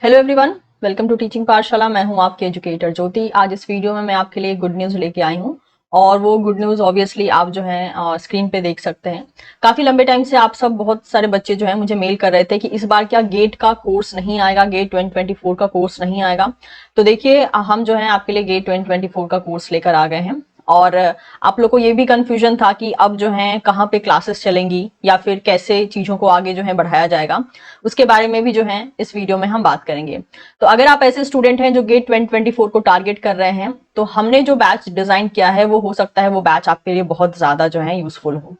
Hello everyone, welcome to teaching Pathshala. मैं हूं आपके एजुकेटर ज्योति। आज इस वीडियो में मैं आपके लिए गुड न्यूज़ लेके आई हूं और वो गुड न्यूज़ ऑब्वियसली आप जो है स्क्रीन पे देख सकते हैं। काफ़ी लंबे टाइम से आप सब बहुत सारे बच्चे जो है मुझे मेल कर रहे थे कि इस बार क्या गेट का कोर्स नहीं आएगा, गेट 2024 का कोर्स नहीं आएगा। तो देखिए हम जो है आपके लिए गेट 2024 का कोर्स लेकर आ गए हैं। और आप लोग को ये भी कंफ्यूजन था कि अब जो है कहाँ पे क्लासेस चलेंगी या फिर कैसे चीज़ों को आगे जो है बढ़ाया जाएगा, उसके बारे में भी जो है इस वीडियो में हम बात करेंगे। तो अगर आप ऐसे स्टूडेंट हैं जो गेट 2024 को टारगेट कर रहे हैं, तो हमने जो बैच डिजाइन किया है वो हो सकता है वो बैच आपके लिए बहुत ज्यादा जो है यूजफुल हो।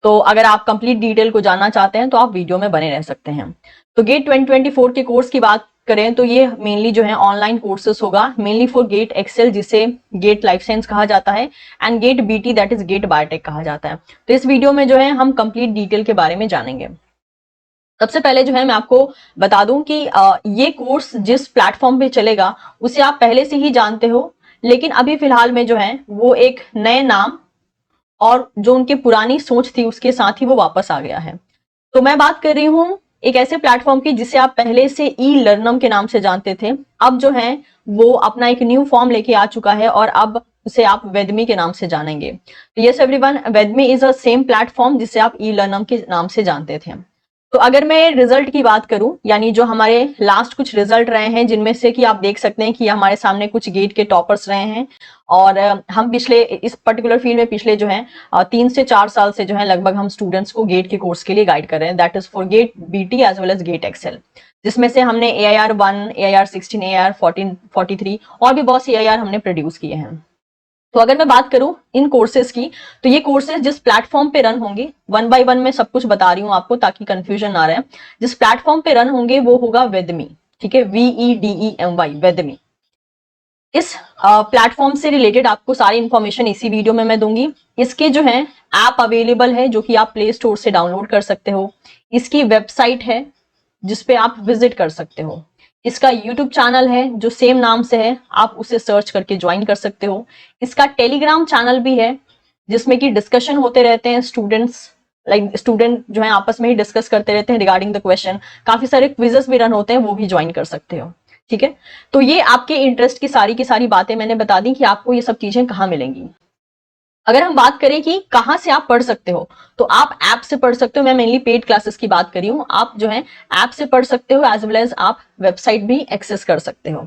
तो अगर आप कंप्लीट डिटेल को जानना चाहते हैं तो आप वीडियो में बने रह सकते हैं। तो गेट 2024 के कोर्स की बात करें तो ये मेनली जो है ऑनलाइन कोर्सेस होगा, मेनली फॉर गेट एक्सेल जिसे गेट लाइफ साइंस कहा जाता है and GATE BT that is GATE biotech कहा जाता है। तो इस वीडियो में जो है हम कंप्लीट डिटेल के बारे में जानेंगे। सबसे पहले जो है मैं आपको बता दूं कि ये कोर्स जिस प्लेटफॉर्म पे चलेगा उसे आप पहले से ही जानते हो, लेकिन अभी फिलहाल में जो है वो एक नए नाम और जो उनकी पुरानी सोच थी उसके साथ ही वो वापस आ गया है। तो मैं बात कर रही हूँ एक ऐसे प्लेटफॉर्म की जिसे आप पहले से ई लर्नम के नाम से जानते थे। अब जो है वो अपना एक न्यू फॉर्म लेके आ चुका है और अब उसे आप वेदमी के नाम से जानेंगे। तो yes everyone, Vedemy is a same platform जिसे आप ई लर्नम के नाम से जानते थे। तो अगर मैं रिजल्ट की बात करूं, यानी जो हमारे लास्ट कुछ रिजल्ट रहे हैं जिनमें से कि आप देख सकते हैं कि हमारे सामने कुछ गेट के टॉपर्स रहे हैं और हम पिछले इस पर्टिकुलर फील्ड में पिछले जो है 3 से 4 साल से जो है लगभग हम स्टूडेंट्स को गेट के कोर्स के लिए गाइड कर रहे हैं, that is for GATE BT as well as GATE XL, जिसमें से हमने AIR 1, AIR 16, AIR 14, 43 और भी बहुत सी AIR हमने प्रोड्यूस किए हैं। तो अगर मैं बात करूं इन कोर्सेज की, तो ये कोर्सेज जिस प्लेटफॉर्म पे रन होंगे, वन बाय वन में सब कुछ बता रही हूं आपको ताकि कंफ्यूजन ना रहे। जिस प्लेटफॉर्म पे रन होंगे वो होगा वेदमी, ठीक है, VEDEMY, वेदमी। इस प्लेटफॉर्म से रिलेटेड आपको सारी इंफॉर्मेशन इसी वीडियो में मैं दूंगी। इसके जो है ऐप अवेलेबल है जो कि आप प्ले स्टोर से डाउनलोड कर सकते हो। इसकी वेबसाइट है जिसपे आप विजिट कर सकते हो। इसका यूट्यूब चैनल है जो सेम नाम से है, आप उसे सर्च करके ज्वाइन कर सकते हो। इसका टेलीग्राम चैनल भी है जिसमें कि डिस्कशन होते रहते हैं, स्टूडेंट जो है आपस में ही डिस्कस करते रहते हैं रिगार्डिंग द क्वेश्चन। काफी सारे क्विजेस भी रन होते हैं, वो भी ज्वाइन कर सकते हो। ठीक है, तो ये आपके इंटरेस्ट की सारी बातें मैंने बता दी कि आपको ये सब चीजें कहाँ मिलेंगी। अगर हम बात करें कि कहां से आप पढ़ सकते हो, तो आप ऐप से पढ़ सकते हो। मैं मेनली पेड क्लासेस की बात करी हूं। आप जो है ऐप से पढ़ सकते हो एज वेल एज आप वेबसाइट भी एक्सेस कर सकते हो।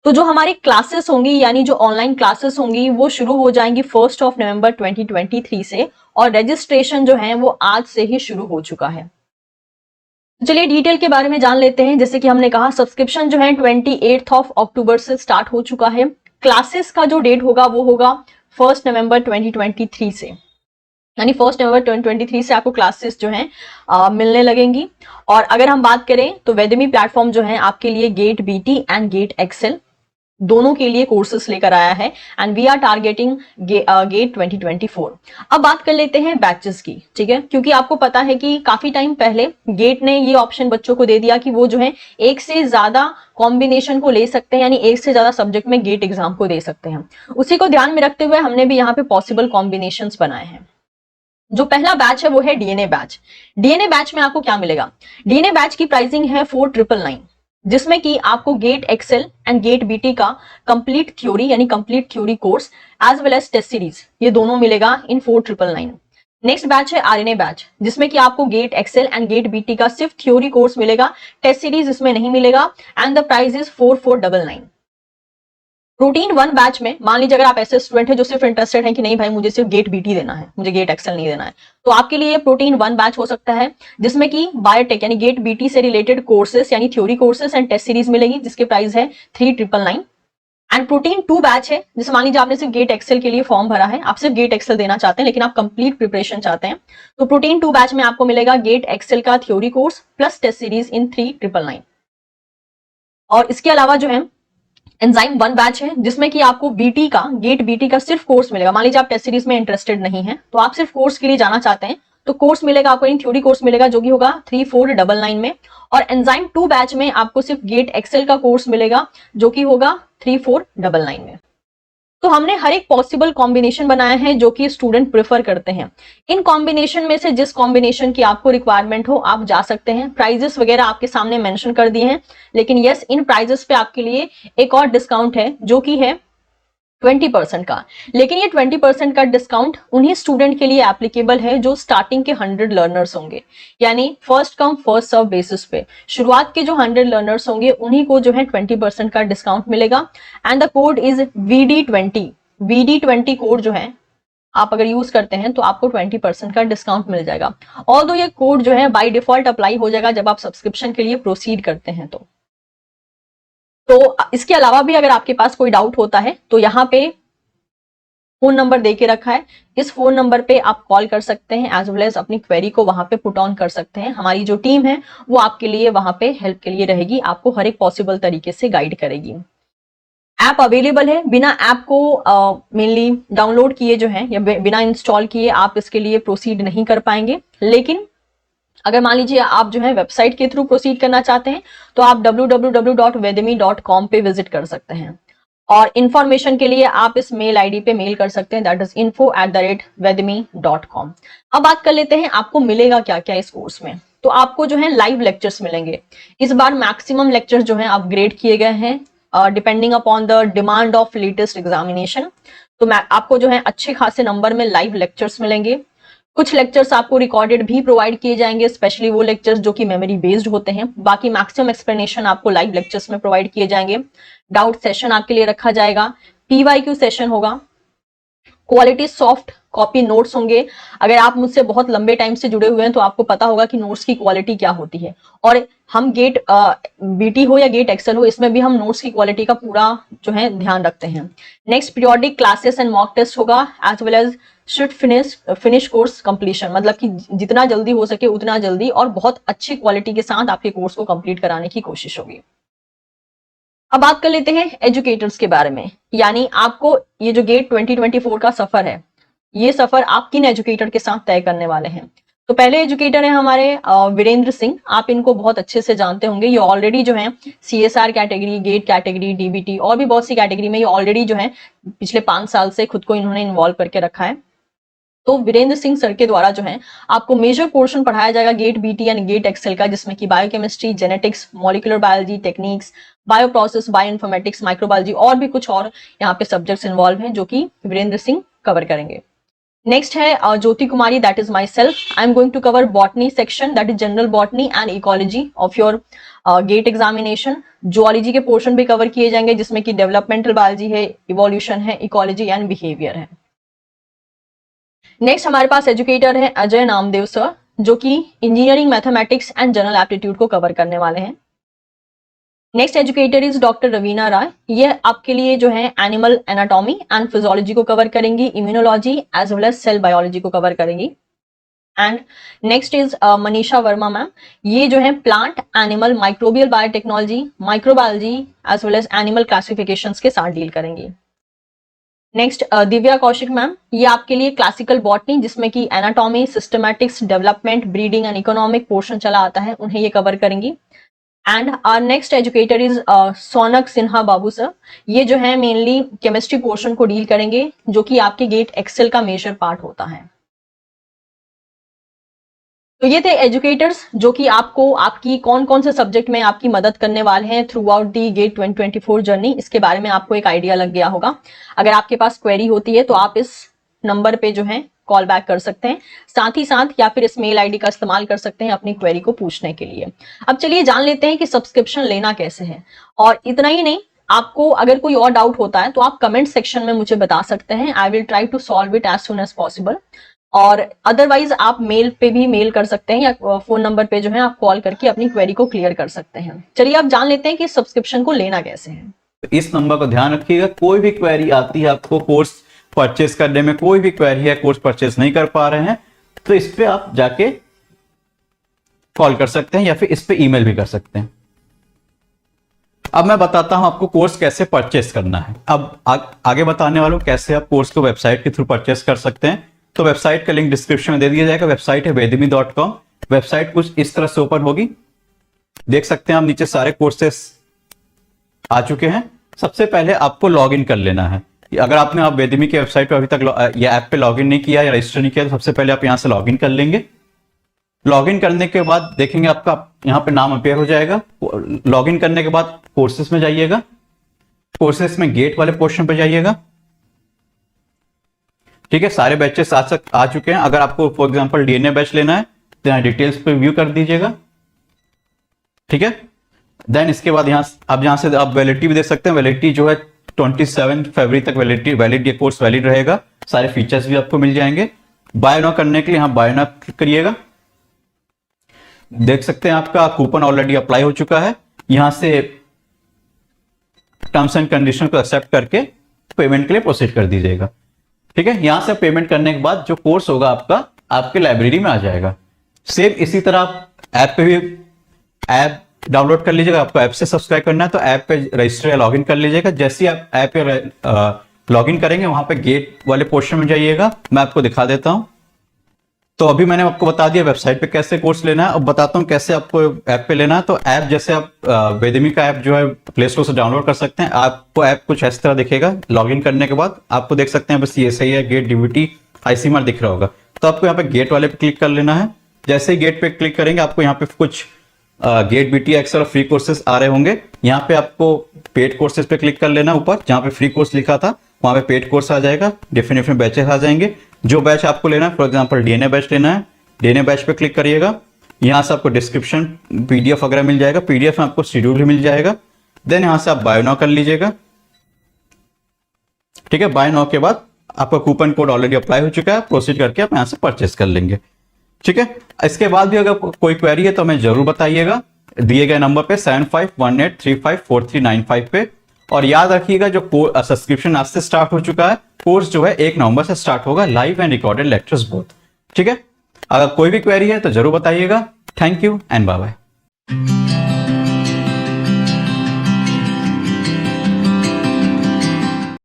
तो जो हमारी क्लासेस होंगी यानी जो ऑनलाइन क्लासेस होंगी वो शुरू हो जाएंगी 1 नवंबर 2023 से, और रजिस्ट्रेशन जो है वो आज से ही शुरू हो चुका है। चलिए डिटेल के बारे में जान लेते हैं। जैसे कि हमने कहा सब्सक्रिप्शन जो है 28 अक्टूबर से स्टार्ट हो चुका है। क्लासेस का जो डेट होगा वो होगा 1 नवंबर 2023 से, यानी 1 नवंबर 2023 से आपको क्लासेस जो है मिलने लगेंगी। और अगर हम बात करें तो वेदमी प्लेटफॉर्म जो है आपके लिए GATE BT and GATE XL दोनों के लिए कोर्सेस लेकर आया है and we are targeting GATE 2024। अब बात कर लेते हैं बैचेस की, ठीक है, क्योंकि आपको पता है कि काफी टाइम पहले गेट ने ये ऑप्शन बच्चों को दे दिया कि वो जो है एक से ज्यादा कॉम्बिनेशन को ले सकते हैं, यानी एक से ज्यादा सब्जेक्ट में गेट एग्जाम को दे सकते हैं। उसी को ध्यान में रखते हुए हमने भी यहाँ पे पॉसिबल कॉम्बिनेशन बनाए हैं। जो पहला बैच है वो है डीएनए बैच। डीएनए बैच में आपको क्या मिलेगा? डीएनए बैच की प्राइसिंग है 4999, जिसमें कि आपको GATE XL and GATE BT का कंप्लीट थ्योरी यानी complete theory course as well as test series, ये दोनों मिलेगा इन 4999। नेक्स्ट बैच है आरएनए बैच, जिसमें कि आपको GATE XL and GATE BT का सिर्फ थ्योरी कोर्स मिलेगा, टेस्ट सीरीज इसमें नहीं मिलेगा and the price is 4499। Protein 1 batch में मान लीजिए अगर आप ऐसे स्टूडेंट हैं जो सिर्फ इंटरेस्टेड हैं कि नहीं भाई मुझे सिर्फ गेट बीटी देना है, मुझे गेट एक्सेल नहीं देना है, तो आपके लिए प्रोटीन 1 बैच हो सकता है जिसमें कि बायोटेक यानी गेट बीटी से रिलेटेड कोर्सेस यानी theory courses and test series मिलेगी, जिसके प्राइस है 3999। एंड प्रोटीन 2 बैच है, जैसे मान लीजिए आपने सिर्फ गेट एक्सेल के लिए फॉर्म भरा है, आप सिर्फ गेट एक्सेल देना चाहते हैं लेकिन आप कंप्लीट प्रिपरेशन चाहते हैं, तो प्रोटीन 2 बैच में आपको मिलेगा गेट एक्सेल का theory course plus test series in 3999। और इसके अलावा जो है एंजाइम 1 बैच है जिसमें कि आपको बीटी का गेट बीटी का सिर्फ कोर्स मिलेगा। मान लीजिए आप टेस्ट सीरीज में इंटरेस्टेड नहीं है तो आप सिर्फ कोर्स के लिए जाना चाहते हैं, तो कोर्स मिलेगा आपको, इन थ्योरी कोर्स मिलेगा जो कि होगा 3499 में। और एंजाइम 2 बैच में आपको सिर्फ गेट एक्सेल का कोर्स मिलेगा जो कि होगा 3499 में। तो हमने हर एक पॉसिबल कॉम्बिनेशन बनाया है जो कि स्टूडेंट प्रेफर करते हैं। इन कॉम्बिनेशन में से जिस कॉम्बिनेशन की आपको रिक्वायरमेंट हो आप जा सकते हैं। प्राइजेस वगैरह आपके सामने मेंशन कर दिए हैं, लेकिन यस, इन प्राइजेस पे आपके लिए एक और डिस्काउंट है जो कि है 20% का। लेकिन ये 20% का डिस्काउंट उन्हीं स्टूडेंट के लिए एप्लीकेबल है जो स्टार्टिंग के 100 लर्नर्स होंगे, यानी first come first serve basis पे शुरुआत के जो 100 लर्नर्स होंगे उन्हीं को जो है 20% का डिस्काउंट मिलेगा। And the code is VD20। VD20 code जो है आप अगर यूज करते हैं तो आपको 20% का डिस्काउंट मिल जाएगा। ऑल्दो ये कोड जो है बाय डिफॉल्ट अप्लाई हो जाएगा जब आप सब्सक्रिप्शन के लिए प्रोसीड करते हैं। तो इसके अलावा भी अगर आपके पास कोई डाउट होता है तो यहाँ पे फोन नंबर दे के रखा है, इस फोन नंबर पे आप कॉल कर सकते हैं, एज वेल एज अपनी क्वेरी को वहां पे पुट ऑन कर सकते हैं। हमारी जो टीम है वो आपके लिए वहां पे हेल्प के लिए रहेगी, आपको हर एक पॉसिबल तरीके से गाइड करेगी। ऐप अवेलेबल है, बिना ऐप को मेनली डाउनलोड किए जो है या बिना इंस्टॉल किए आप इसके लिए प्रोसीड नहीं कर पाएंगे। लेकिन अगर मान लीजिए आप जो है वेबसाइट के थ्रू प्रोसीड करना चाहते हैं तो आप www.vedmi.com पे विजिट कर सकते हैं, और इंफॉर्मेशन के लिए आप इस मेल आईडी पे मेल कर सकते हैं, दैट इज info@vedmi.com। अब बात कर लेते हैं आपको मिलेगा क्या क्या इस कोर्स में। तो आपको जो है लाइव लेक्चर्स मिलेंगे। इस बार मैक्सिमम लेक्चर्स जो है अपग्रेड किए गए हैं depending upon the demand of latest examination. तो आपको जो है अच्छे खासे नंबर में लाइव लेक्चर्स मिलेंगे। कुछ लेक्चर्स आपको रिकॉर्डेड भी प्रोवाइड किए जाएंगे, स्पेशली वो लेक्चर्स जो कि मेमोरी बेस्ड होते हैं। बाकी मैक्सिमम एक्सप्लेनेशन आपको लाइव लेक्चर्स में प्रोवाइड किए जाएंगे। डाउट सेशन आपके लिए रखा जाएगा, PYQ सेशन होगा, क्वालिटी सॉफ्ट कॉपी नोट्स होंगे। अगर आप मुझसे बहुत लंबे टाइम से जुड़े हुए हैं तो आपको पता होगा कि नोट्स की क्वालिटी क्या होती है, और हम गेट BT हो या गेट एक्सेल हो, इसमें भी हम नोट्स की क्वालिटी का पूरा जो है ध्यान रखते हैं। Next periodic classes and mock test होगा, as well as should finish course completion, मतलब कि जितना जल्दी हो सके उतना जल्दी और बहुत अच्छी क्वालिटी के साथ आपके कोर्स को कंप्लीट कराने की कोशिश होगी। अब बात कर लेते हैं एजुकेटर्स के बारे में, यानी आपको ये जो गेट 2024 का सफर है, ये सफर आप किन एजुकेटर के साथ तय करने वाले हैं। तो पहले एजुकेटर है हमारे वीरेंद्र सिंह, आप इनको बहुत अच्छे से जानते होंगे। ये ऑलरेडी जो है CSR category, GATE category, DBT और भी बहुत सी कैटेगरी में ये ऑलरेडी जो है पिछले 5 साल से खुद को इन्होंने इन्वॉल्व करके रखा है। तो वीरेंद्र सिंह सर के द्वारा जो है आपको मेजर पोर्शन पढ़ाया जाएगा GATE BT and GATE XL का, जिसमें कि biochemistry, genetics, molecular biology, techniques, bio process, bio informatics, microbiology और भी कुछ और यहाँ पे सब्जेक्ट्स इन्वॉल्व हैं जो कि वीरेंद्र सिंह कवर करेंगे। नेक्स्ट है Jyoti Kumari, that is myself. I am going to cover botany section, that is general botany and ecology of your GATE examination. Zoology के पोर्शन भी कवर किए जाएंगे जिसमें कि डेवलपमेंटल बायोलॉजी है, इवोल्यूशन है, इकोलॉजी एंड बिहेवियर है। नेक्स्ट हमारे पास एजुकेटर है अजय नामदेव सर, जो कि engineering mathematics and general aptitude को कवर करने वाले हैं। Next educator is doctor Raveena Rai, ये आपके लिए जो है एनिमल एनाटॉमी एंड फिजियोलॉजी को कवर करेंगी, immunology as well as cell biology को कवर करेंगी। And next is Manisha Verma ma'am, ये जो है plant animal microbial biotechnology, microbiology as well as animal classifications के साथ डील करेंगी। नेक्स्ट दिव्या कौशिक मैम, ये आपके लिए क्लासिकल बॉटनी जिसमें कि anatomy, systematics, development, breeding and economic portion चला आता है, उन्हें ये कवर करेंगी। And our next educator is Sonak Sinha Babu sir, ये जो है मेनली केमिस्ट्री पोर्शन को डील करेंगे जो कि आपके गेट एक्सेल का मेजर पार्ट होता है। तो ये थे एजुकेटर्स जो कि आपको आपकी कौन कौन से सब्जेक्ट में आपकी मदद करने वाले हैं throughout the GATE 2024 journey, इसके बारे में आपको एक आइडिया लग गया होगा। अगर आपके पास क्वेरी होती है तो आप इस नंबर पे जो है कॉल बैक कर सकते हैं, साथ ही साथ या फिर इस मेल आईडी का इस्तेमाल कर सकते हैं अपनी क्वेरी को पूछने के लिए। अब चलिए जान लेते हैं कि सब्सक्रिप्शन लेना कैसे है। और इतना ही नहीं, आपको अगर कोई और डाउट होता है तो आप कमेंट सेक्शन में मुझे बता सकते हैं, I will try to solve it as soon as possible. और अदरवाइज आप मेल पे भी मेल कर सकते हैं या फोन नंबर पे जो है आप कॉल करके अपनी क्वेरी को क्लियर कर सकते हैं। चलिए आप जान लेते हैं कि सब्सक्रिप्शन को लेना कैसे है। इस नंबर को ध्यान रखिएगा, कोई भी क्वेरी आती है आपको कोर्स परचेस करने में, कोई भी क्वेरी है कोर्स परचेस नहीं कर पा रहे हैं, तो इस पे आप जाके कॉल कर सकते हैं या फिर इस पे ईमेल भी कर सकते हैं। अब मैं बताता हूं आपको कोर्स कैसे परचेस करना है। अब आगे बताने वालों कैसे आप कोर्स को वेबसाइट के थ्रू परचेस कर सकते हैं। तो वेबसाइट का लिंक डिस्क्रिप्शन में दे दिया जाएगा। वेबसाइट है vedmi.com। वेबसाइट कुछ इस तरह से ओपन होगी, देख सकते हैं आप नीचे सारे कोर्सेस आ चुके हैं। सबसे पहले आपको लॉग इन कर लेना है, अगर आपने आप वेदमी की वेबसाइट पे अभी तक या ऐप पे लॉगिन नहीं किया या रजिस्टर नहीं किया तो सबसे पहले आप यहाँ से लॉगिन कर लेंगे। लॉगिन करने के बाद देखेंगे आपका यहाँ पे नाम अपीयर हो जाएगा। लॉगिन करने के बाद कोर्सेस में जाइएगा, कोर्सेस में गेट वाले पोर्शन पे जाइएगा। ठीक है, सारे बैचेस साथ आ चुके हैं। अगर आपको फॉर एग्जांपल डीएनए बैच लेना है तो यहाँ डिटेल्स पे व्यू कर दीजिएगा। ठीक है, देन इसके बाद यहाँ से आप वैलिडिटी भी देख सकते हैं। वैलिडिटी जो है 27 फरवरी तक वैलिड ये कोर्स वैलिड रहेगा। सारे फीचर्स भी आपको मिल जाएंगे। बाय नाउ करने के लिए यहाँ बाय नाउ क्लिक करिएगा। देख सकते हैं आपका कूपन ऑलरेडी अप्लाई हो चुका है। यहां से टर्म्स एंड कंडीशन को एक्सेप्ट करके पेमेंट के लिए प्रोसीड कर दीजिएगा। ठीक है, यहां से पेमेंट करने के बाद जो कोर्स होगा आपका आपके लाइब्रेरी में आ जाएगा। सेम इसी तरह आप ऐप पे भी ऐप डाउनलोड कर लीजिएगा। आपको ऐप से सब्सक्राइब करना है तो ऐप पे रजिस्टर या लॉगिन कर लीजिएगा। जैसे ही आप ऐप पे लॉगिन करेंगे वहां पे गेट वाले पोर्शन में जाइएगा। मैं आपको दिखा देता हूं। तो अभी मैंने आपको बता दिया वेबसाइट पे कैसे कोर्स लेना है। अब बताता हूं कैसे आपको ऐप पे लेना है। तो ऐप जैसे आप वेदमी का ऐप जो है प्ले स्टोर से डाउनलोड कर सकते हैं। आपको ऐप कुछ इस तरह दिखेगा। लॉगिन करने के बाद आपको देख सकते हैं बस ये सही है, गेट डीबीटी आईसीएमआर दिख रहा होगा। तो आपको यहाँ पे गेट वाले पे क्लिक कर लेना है। जैसे ही गेट पे क्लिक करेंगे आपको यहाँ पे कुछ गेट बीटी एक्सेल और फ्री कोर्सेज आ रहे होंगे। यहाँ पे आपको पेड कोर्सेज पे क्लिक कर लेना। ऊपर जहाँ पे फ्री कोर्स लिखा था वहां पे पेड कोर्स आ जाएगा। डिफरेंट बैचेस आ जाएंगे। जो बैच आपको लेना है, फॉर एग्जांपल डीएनए बैच लेना है, डीएनए बैच पे क्लिक करिएगा। यहां से आपको डिस्क्रिप्शन पीडीएफ वगैरह मिल जाएगा। पीडीएफ में आपको शेड्यूल भी मिल जाएगा। देन यहां से आप बाय नाउ कर लीजिएगा। ठीक है, बाय नाउ के बाद आपका कूपन कोड ऑलरेडी अप्लाई हो चुका है। प्रोसीड करके आप यहां से परचेस कर लेंगे। ठीक है, इसके बाद भी अगर कोई क्वेरी है तो हमें जरूर बताइएगा दिए गए नंबर पे 7518354395 पे। और याद रखिएगा जो सब्सक्रिप्शन आज से स्टार्ट हो चुका है, कोर्स जो है 1 नवंबर से स्टार्ट होगा, live and recorded lectures both. ठीक है, अगर कोई भी क्वेरी है तो जरूर बताइएगा। Thank you and bye bye.